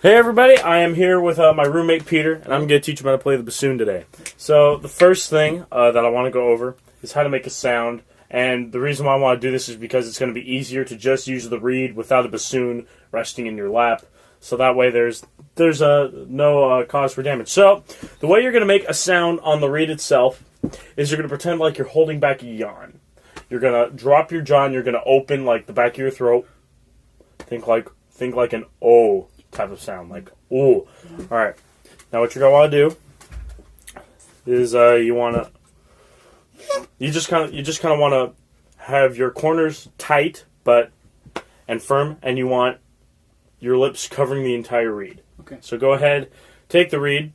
Hey everybody, I am here with my roommate Peter, and I'm going to teach him how to play the bassoon today. So the first thing that I want to go over is how to make a sound, and the reason why I want to do this is because it's going to be easier to just use the reed without a bassoon resting in your lap, so that way there's no cause for damage. So the way you're going to make a sound on the reed itself is you're going to pretend like you're holding back a yawn. You're going to drop your jaw and you're going to open like the back of your throat. Think like an O type of sound, like ooh. All right. Now what you're gonna want to do is you just kind of want to have your corners tight and firm, and you want your lips covering the entire reed. Okay. So go ahead, take the reed.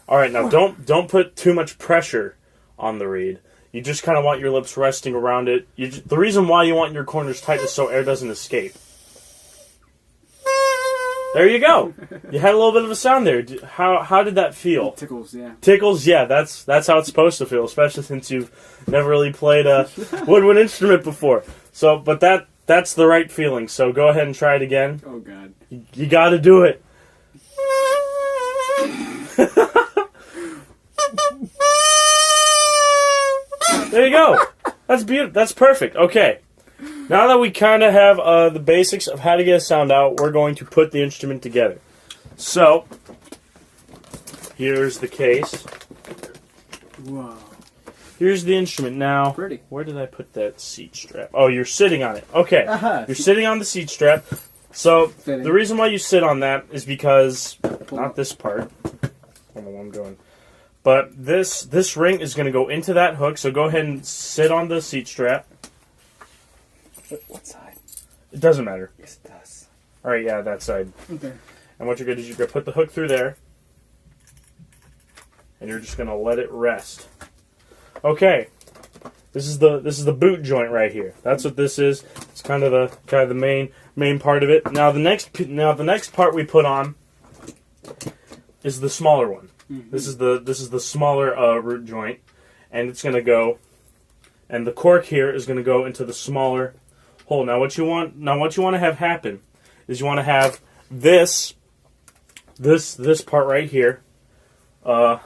All right. Now don't put too much pressure on the reed. You just kind of want your lips resting around it. The reason why you want your corners tight is so air doesn't escape. There you go. You had a little bit of a sound there. How did that feel? It tickles, yeah. Tickles, yeah. That's how it's supposed to feel, especially since you've never really played a woodwind instrument before. So, but that's the right feeling. So go ahead and try it again. Oh God. You got to do it. There you go. That's beautiful. That's perfect. Okay. Now that we kind of have the basics of how to get a sound out, we're going to put the instrument together. So, here's the case. Whoa. Here's the instrument. Now, Pretty. Where did I put that seat strap? Oh, you're sitting on it. Okay. You're sitting on the seat strap. So, Fitting. the reason why you sit on that is because, not this part. I don't know what I'm doing. But this ring is going to go into that hook, so go ahead and sit on the seat strap. What side? It doesn't matter. Yes, it does. All right, yeah, that side. Okay. And what you're going to do is you're going to put the hook through there, and you're just going to let it rest. Okay, this is the boot joint right here. That's what this is. It's kind of the main part of it. Now the next part we put on is the smaller one. Mm-hmm. This is the smaller root joint, and it's going to go, and the cork here is going to go into the smaller hole. Now what you want to have happen is you want to have this part right here, go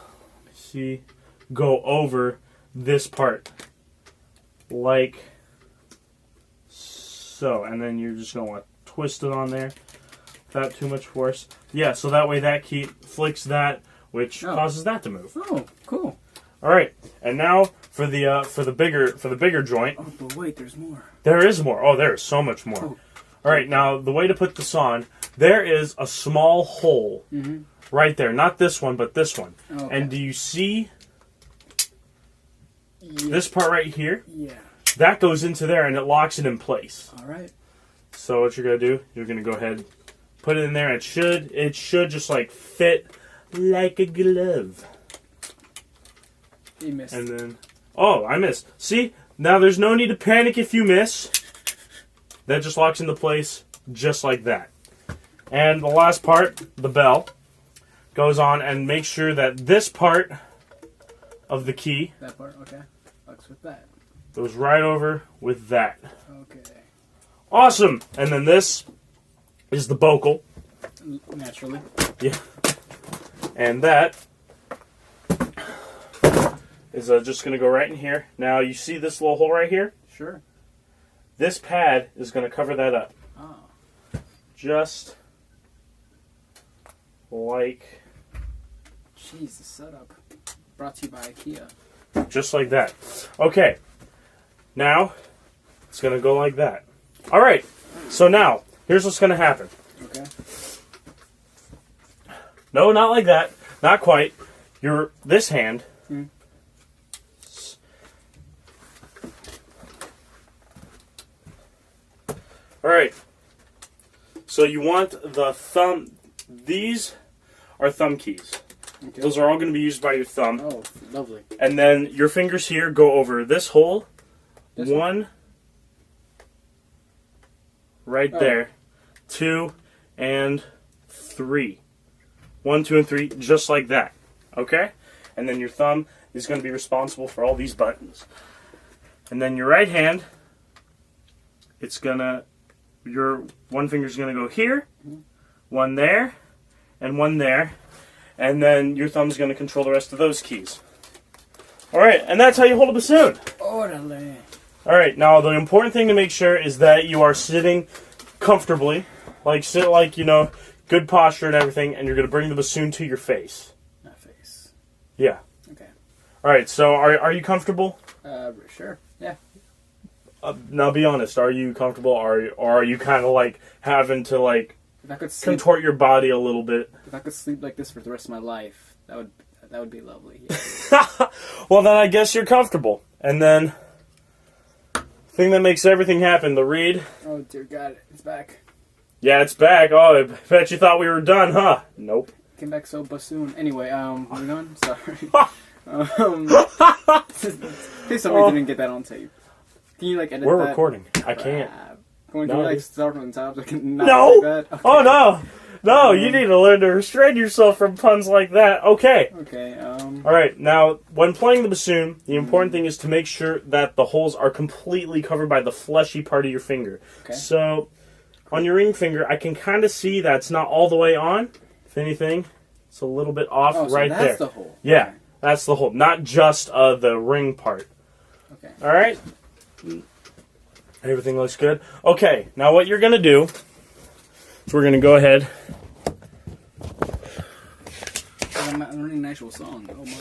over this part like so, and then you're just going to want to twist it on there without too much force. Yeah, so that way that key flicks that, which causes that to move. Oh, cool. All right, and now for the bigger joint. Oh, but wait, there's more. There is more. Oh, there is so much more. Oh. All right, now the way to put this on, there is a small hole right there. Not this one, but this one. Okay. And do you see this part right here? Yeah. That goes into there, and it locks it in place. All right. So what you're gonna do? You're gonna go ahead, put it in there. And it should just like fit like a glove. You missed. And then, oh, I missed. See, now there's no need to panic if you miss. That just locks into place just like that. And the last part, the bell, goes on, and make sure that this part of the key That part, okay. Looks with that. goes right over with that. Okay. Awesome! And then this is the bocal. Naturally. Yeah. And that is just going to go right in here. Now, you see this little hole right here? Sure. This pad is going to cover that up. Oh. Just like... Jeez, the setup. Brought to you by IKEA. Just like that. Okay. Now, it's going to go like that. All right. So now, here's what's going to happen. Okay. No, not like that. Not quite. This hand... All right. So you want the thumb. These are thumb keys. Okay. Those are all going to be used by your thumb. Oh, lovely. And then your fingers here go over this hole. This one. Right there. 2 and 3. 1, 2, and 3, just like that. Okay? And then your thumb is going to be responsible for all these buttons. And then your right hand, it's going to your one finger's going to go here, one there, and one there. And then your thumb's going to control the rest of those keys. Alright, and that's how you hold a bassoon. Orale. Alright, now the important thing to make sure is that you are sitting comfortably. Sit like, good posture and everything, and you're going to bring the bassoon to your face. My face. Yeah. Okay. Alright, so are you comfortable? Sure. Yeah. Now be honest, are you comfortable, or are you kind of like having to like If I could sleep, contort your body a little bit? if I could sleep like this for the rest of my life, that would be lovely. Yeah. Well, then I guess you're comfortable. And then, thing that makes everything happen, the reed. Oh dear God, it's back. Yeah, it's back. Oh, I bet you thought we were done, huh? Nope. Came back so bassoon. Anyway, moving on. Sorry. Please tell me you didn't get that on tape. Can you like edit We're that? recording. I can't. Going No, to dude. start from the top so I can not No! like that? Okay. Oh, no! No, you need to learn to restrain yourself from puns like that. Okay. Okay, Alright, now, when playing the bassoon, the important thing is to make sure that the holes are completely covered by the fleshy part of your finger. Okay. So, on your ring finger, I can kind of see that it's not all the way on. If anything, it's a little bit off so right that's there. the hole. Yeah, Okay. that's the hole. Not just the ring part. Okay. Alright? Everything looks good. Okay, now what you're going to do is we're going to go ahead. I'm not learning an actual song. Oh my.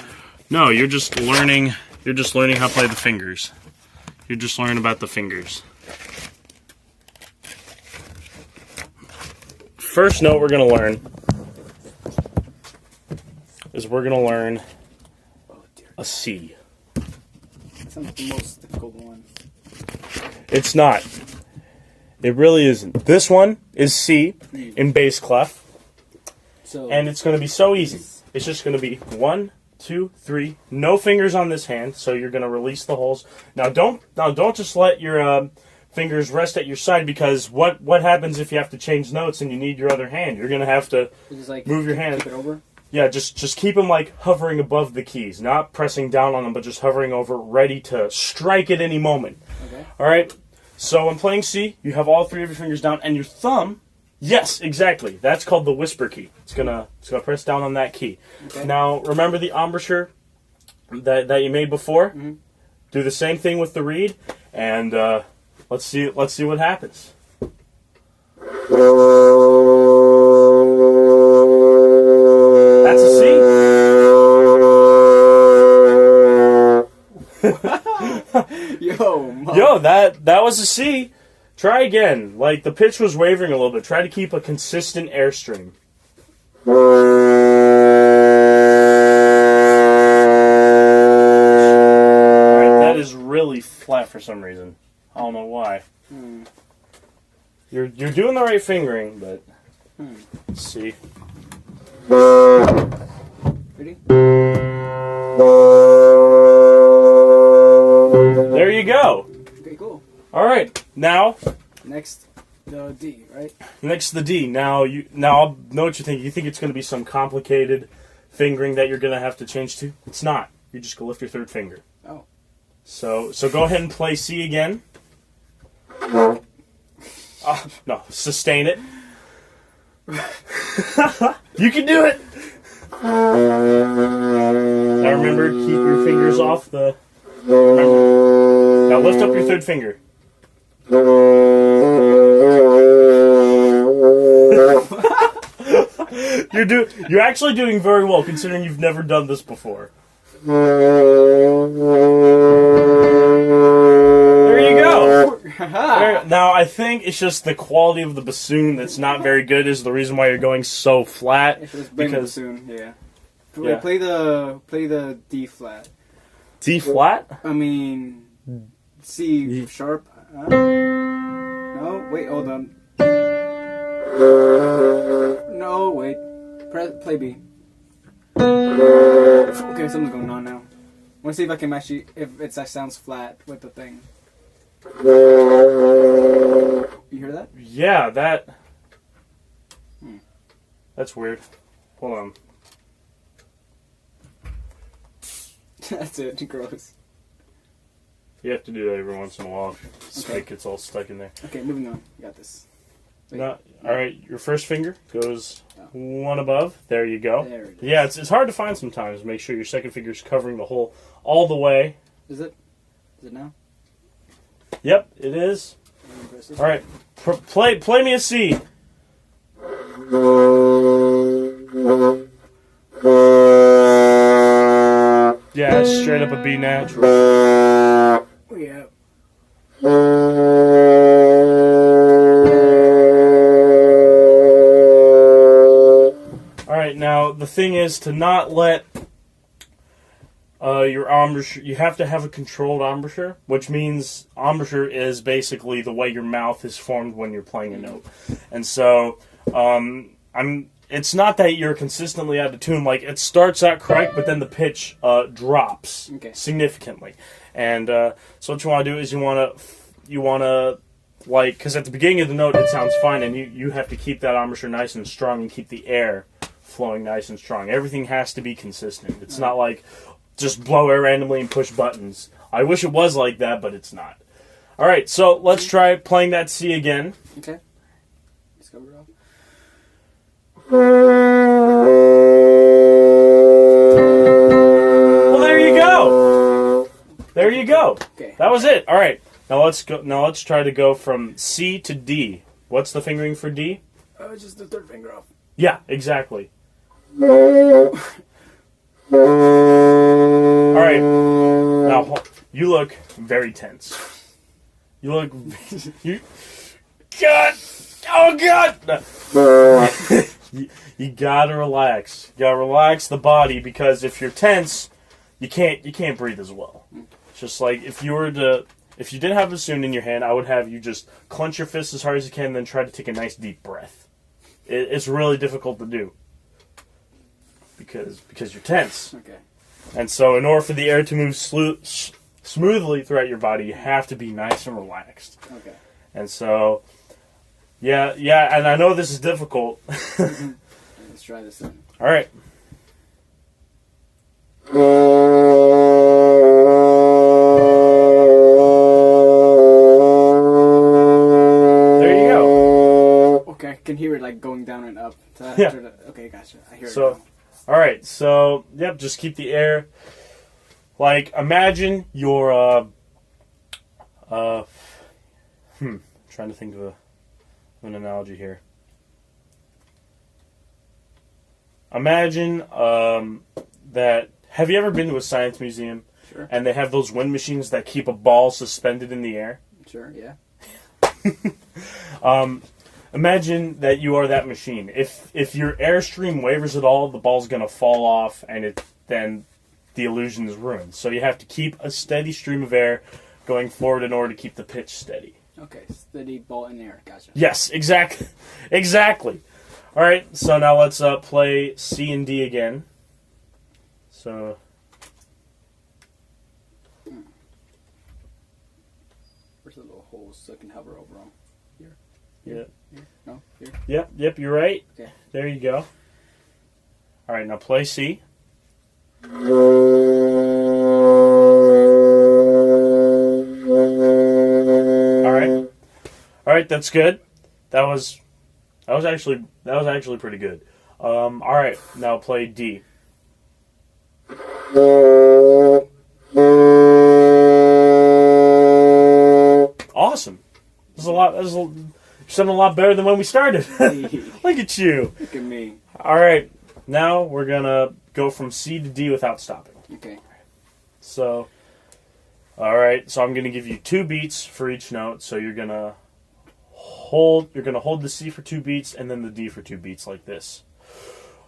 No, you're just learning how to play the fingers. You're just learning about the fingers. First note we're going to learn is we're going to learn Oh dear. a C. That sounds like the most difficult one. It's not. It really isn't. This one is C in bass clef, So and it's going to be so easy. It's just going to be 1, 2, 3. No fingers on this hand, so you're going to release the holes. Now don't just let your fingers rest at your side, because what happens if you have to change notes and you need your other hand? You're going to have to just like move your hand. Keep it over. Yeah, just keep them like hovering above the keys, not pressing down on them, but just hovering over, ready to strike at any moment. Okay. All right. So when playing C, you have all 3 of your fingers down, and your thumb. Yes, exactly. That's called the whisper key. It's gonna press down on that key. Okay. Now remember the embouchure that you made before. Mm-hmm. Do the same thing with the reed, and let's see what happens. That's a C. Yo, that was a C. Try again. Like, the pitch was wavering a little bit. Try to keep a consistent airstream. Alright, that is really flat for some reason. I don't know why. You're doing the right fingering, but let's see. Ready? There you go. Okay, cool. Alright, now Next, the D, right? next to the D. Now I'll know what you think. You think it's going to be some complicated fingering that you're going to have to change to? It's not. You just go lift your 3rd finger. Oh. So go ahead and play C again. No, sustain it. You can do it. Now remember, keep your fingers off the. Remember. Now lift up your 3rd finger. You're actually doing very well, considering you've never done this before. There you go. Now I think it's just the quality of the bassoon that's not very good is the reason why you're going so flat. Because soon, yeah. Yeah. Play the D flat. D flat? I mean, C sharp. No, wait, hold on. No, wait. Play B. Okay, something's going on now. I want to see if I can actually, if that sounds flat with the thing. You hear that? Yeah, that's weird. Hold on. That's it. Gross. You have to do that every once in a while. Spike gets all stuck in there. Okay, moving on. You got this. Wait. No. All right, your first finger goes one above. There you go. There it is. Yeah, it's hard to find sometimes. Make sure your second finger is covering the hole all the way. Is it? Is it now? Yep, it is. All right, play me a C. Yeah, it's straight up a B natural. Yeah. All right, now the thing is to not let your embouchure. You have to have a controlled embouchure, which means embouchure is basically the way your mouth is formed when you're playing a note. And so, It's not that you're consistently out of tune. Like it starts out correct, but then the pitch drops significantly. And so what you want to do is you want to like, because at the beginning of the note it sounds fine, and you have to keep that embouchure nice and strong and keep the air flowing nice and strong. Everything has to be consistent. It's not like just blow air randomly and push buttons. I wish it was like that, but it's not. All right, so let's try playing that C again. Okay. Let's go, bro. Well, there you go. There you go. Okay. That was it. All right. Now let's go. Now let's try to go from C to D. What's the fingering for D? Just the third finger off. Yeah, exactly. All right. Now you look very tense. You look. God. Oh God. You gotta relax. You gotta relax the body, because if you're tense, you can't breathe as well. Just like if you didn't have a bassoon in your hand, I would have you just clench your fist as hard as you can, and then try to take a nice deep breath. It's really difficult to do because you're tense. Okay. And so, in order for the air to move smoothly throughout your body, you have to be nice and relaxed. Okay. And so, yeah, and I know this is difficult. Let's try this then. All right. There you go. Okay, I can hear it like going down and up. Yeah. Okay, gotcha. I hear it So, now. all right. So, yep. Just keep the air. Like, imagine you're trying to think of an analogy here. Imagine that. Have you ever been to a science museum? Sure. And they have those wind machines that keep a ball suspended in the air? Sure, yeah. Imagine that you are that machine. If your airstream wavers at all, the ball's going to fall off, and then the illusion is ruined. So you have to keep a steady stream of air going forward in order to keep the pitch steady. Okay, steady ball in the air. Gotcha. Yes, exactly. Exactly. All right, so now let's play C and D again. So... Where's the little holes so I can hover over them? Here? Yeah. Here? No? Here? Yep, you're right. Okay. There you go. All right, now play C. All right, that's good. That was actually pretty good. All right, now play D. Awesome. You're sounding a lot better than when we started. Look at you. Look at me. All right, now we're gonna go from C to D without stopping. Okay. So, all right. So I'm gonna give you 2 beats for each note. So you're gonna hold the C for 2 beats, and then the D for 2 beats, like this.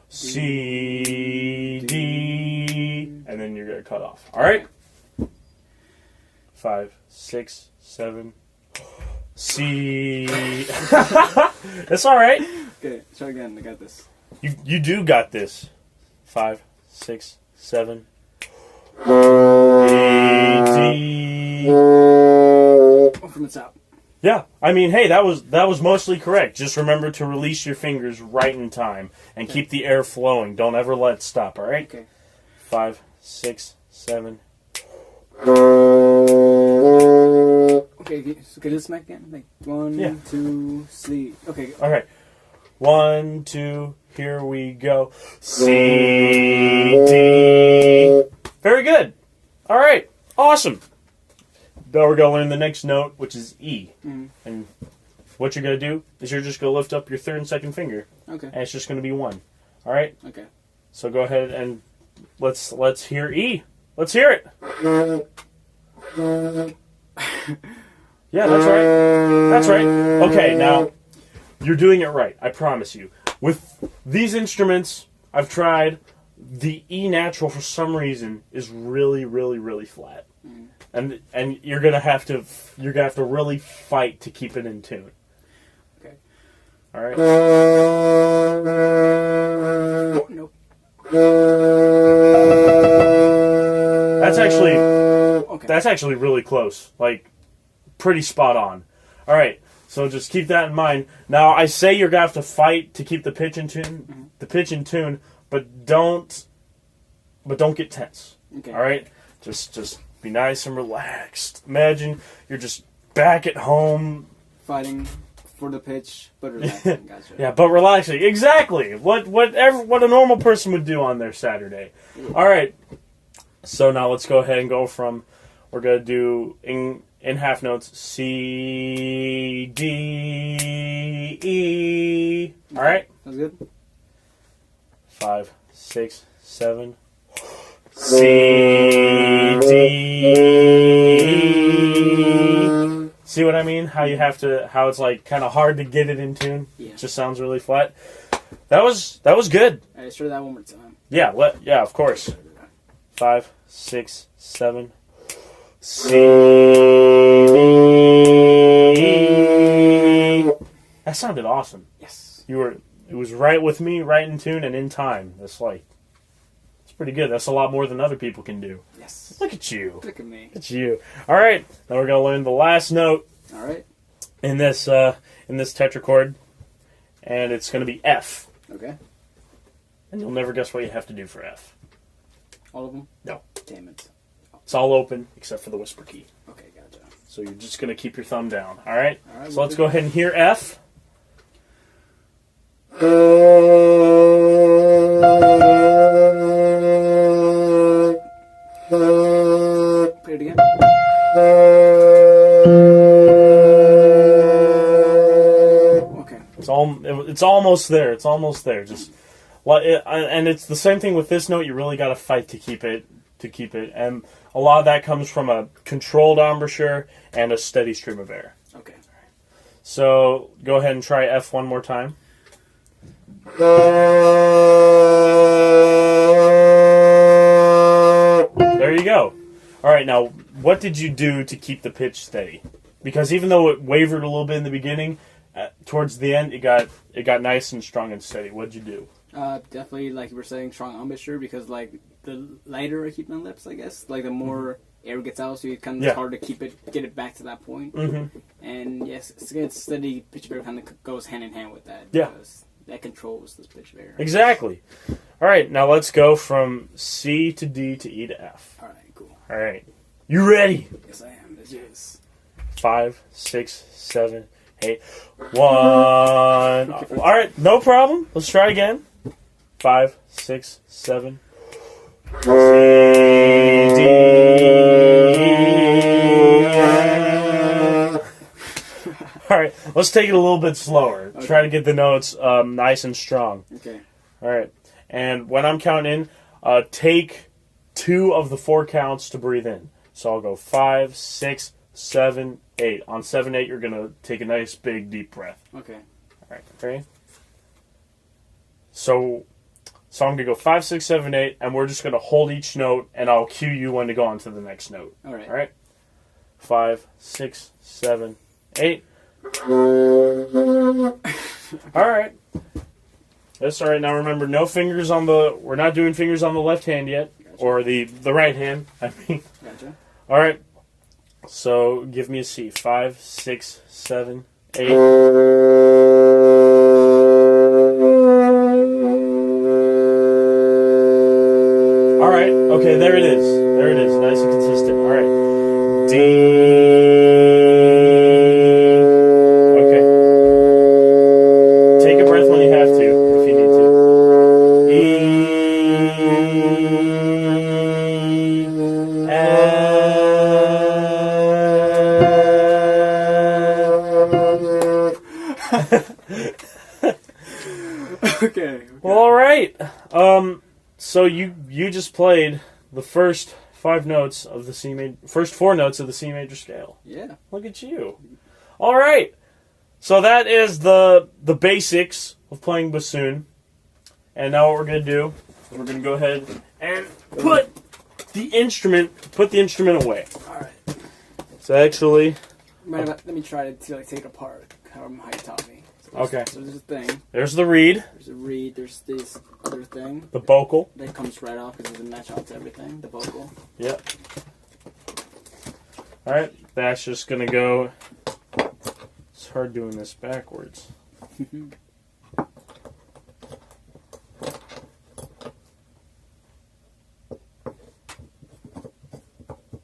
C, D, and then you're gonna cut off. All right. 5, 6, 7. C. That's all right. Okay, try again. I got this. You do got this. 5, 6, 7. D. Oh, from the top. Yeah, I mean, hey, that was mostly correct. Just remember to release your fingers right in time and keep the air flowing. Don't ever let it stop. All right. Okay. 5, 6, 7. Okay, so can you smack again? Like 1, Yeah. 2, 3. Okay. Okay. 1, 2, here we go. C, D. Very good. All right. Awesome. Now we're going to learn the next note, which is E. Mm. And what you're going to do is you're just going to lift up your third and second finger. Okay. And it's just going to be 1. All right? Okay. So go ahead and let's hear E. Let's hear it. Yeah, that's right. That's right. Okay, now you're doing it right. I promise you. With these instruments, I've tried. The E natural for some reason is really, really, really flat, and you're gonna have to really fight to keep it in tune. Okay. All right. Oh, nope. That's actually really close. Like, pretty spot on. All right. So just keep that in mind. Now I say you're gonna have to fight to keep the pitch in tune, but don't get tense. Okay. All right. Just be nice and relaxed. Imagine you're just back at home. Fighting for the pitch, but relaxing. Gotcha. Yeah, but relaxing. Exactly. What a normal person would do on their Saturday. Yeah. All right. So now let's go ahead and go from. We're gonna do in half notes C, D, E. All right. Sounds good. 5, 6, 7. C, D, E. See what I mean? How it's like kind of hard to get it in tune. Yeah. It just sounds really flat. That was good. All right, let's try that one more time. Yeah, of course. 5, 6, 7. C, D, E. That sounded awesome. Yes. It was right with me, right in tune and in time. It's pretty good. That's a lot more than other people can do. Yes. Look at you. Look at me. Look at you. All right. Now we're gonna learn the last note All right. in this tetrachord, and it's gonna be F. Okay. And you'll never guess what you have to do for F. All of them? No. Damn it. It's all open except for the whisper key. Okay, gotcha. So you're just gonna keep your thumb down. All right. All right. So let's go ahead and hear F. Play it again. Okay. It's almost there. It's almost there. Just and it's the same thing with this note. You really got to fight to keep it. And a lot of that comes from a controlled embouchure and a steady stream of air. Okay. So go ahead and try F one more time. There you go. All right, now what did you do to keep the pitch steady? Because even though it wavered a little bit in the beginning, towards the end it got nice and strong and steady. What'd you do? Definitely, like you were saying, strong embouchure, because like the lighter I keep my lips, I guess, like the more air gets out, so it kind of it's hard to get it back to that point. Mm-hmm. And yes, it's steady pitch of air kind of goes hand in hand with that. Yeah. Because that controls this pitch of air. Exactly. All right, now let's go from C to D to E to F. All right, cool. All right, you ready? Yes, I am. This is 5, 6, 7, 8, 1. All right, no problem. Let's try again. 5, 6, 7. C, D, All right, let's take it a little bit slower. Okay. Try to get the notes nice and strong. okay. All right, and when I'm counting, take 2 of the 4 counts to breathe in. So I'll go 5, 6, 7, 8. On 7, 8, you're gonna take a nice big deep breath. Okay. All right, ready? So I'm gonna go 5, 6, 7, 8, and we're just gonna hold each note, and I'll cue you when to go on to the next note. All right. All right. 5, 6, 7, 8. All right. That's all right. Now remember, no fingers on the. We're not doing fingers on the left hand yet, Gotcha. or the right hand. I mean. Gotcha. All right. So give me a C. 5, 6, 7, 8. All right. Okay. There it is. There it is. Nice and consistent. All right. D. Okay. Well, all right. So you just played the first 5 notes of the first 4 notes of the C major scale. Yeah. Look at you. All right. So that is the basics of playing bassoon. And now what we're going to do is we're going to go ahead and put the instrument away. All right. So actually, let me try to take it apart. How you taught me. So okay. So there's a thing. There's the reed. There's a reed. There's this other thing. The vocal. That comes right off because it doesn't match out to everything. The vocal. Yep. All right. That's just going to go. It's hard doing this backwards.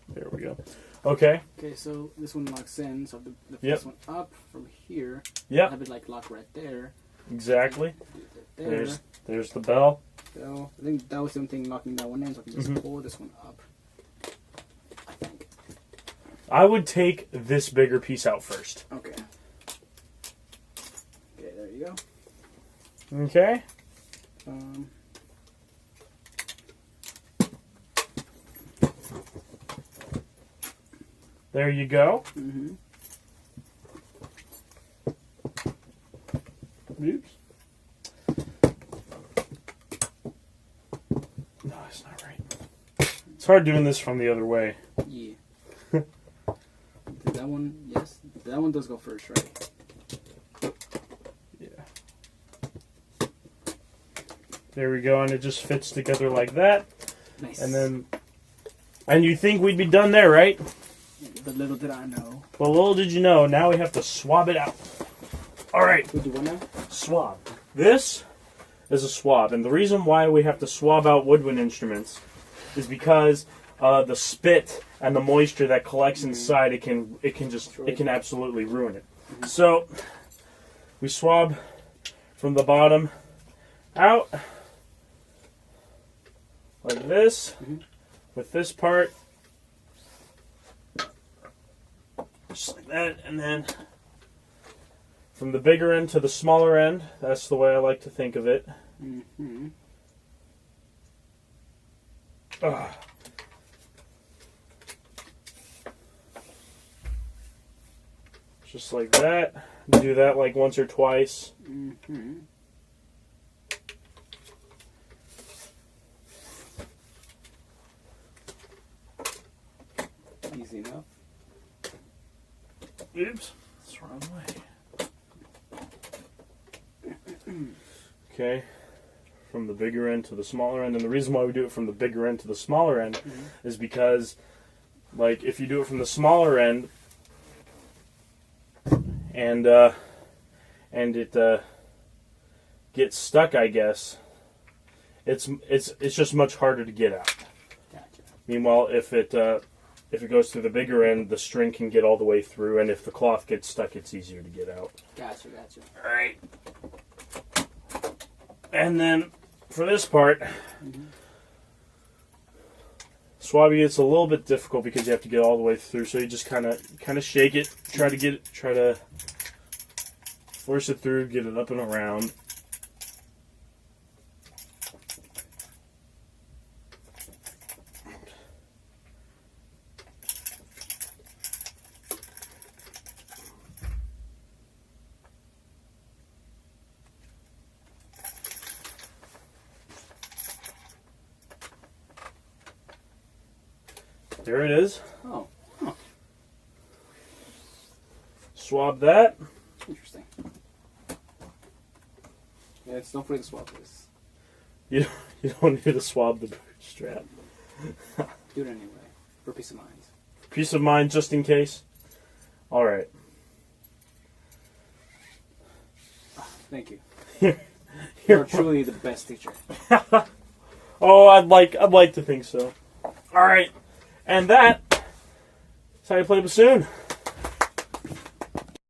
There we go. Okay. Okay, so this one locks in. So the Yep. first one up from here. Yep. Have it like lock right there. Exactly. There. There's the bell. So I think that was the only thing locking that one in. So I can just pull this one up. I think. I would take this bigger piece out first. Okay. Okay, there you go. Okay. There you go. Mm-hmm. Oops. No, it's not right. It's hard doing this from the other way. Yeah. That one, yes. That one does go first, right? Yeah. There we go, and it just fits together like that. Nice. And you think we'd be done there, right? But little did I know. Well, little did you know, now we have to swab it out. All right. We do what now? Swab. This is a swab, and the reason why we have to swab out woodwind instruments is because the spit and the moisture that collects inside it can absolutely ruin it. So we swab from the bottom out like this with this part, just like that, and then from the bigger end to the smaller end. That's the way I like to think of it. Mm-hmm. Just like that. Do that like once or twice. Mm-hmm. Easy enough. Oops. That's the wrong way. Okay. From the bigger end to the smaller end. And the reason why we do it from the bigger end to the smaller end is because, like, if you do it from the smaller end and it gets stuck, I guess, it's just much harder to get out. Gotcha. Meanwhile, if it goes through the bigger end, the string can get all the way through, and if the cloth gets stuck, it's easier to get out. Gotcha. All right. And then for this part, swabbing it's a little bit difficult because you have to get all the way through. So you just kind of shake it, try to force it through, get it up and around. There it is. Oh. Huh. Swab that. Interesting. Yeah, don't forget to swab this. You don't need to swab the boot strap. Do it anyway, for peace of mind. Peace of mind, just in case. All right. Thank you. You're You're truly the best teacher. Oh, I'd like to think so. All right, and that's how you play bassoon.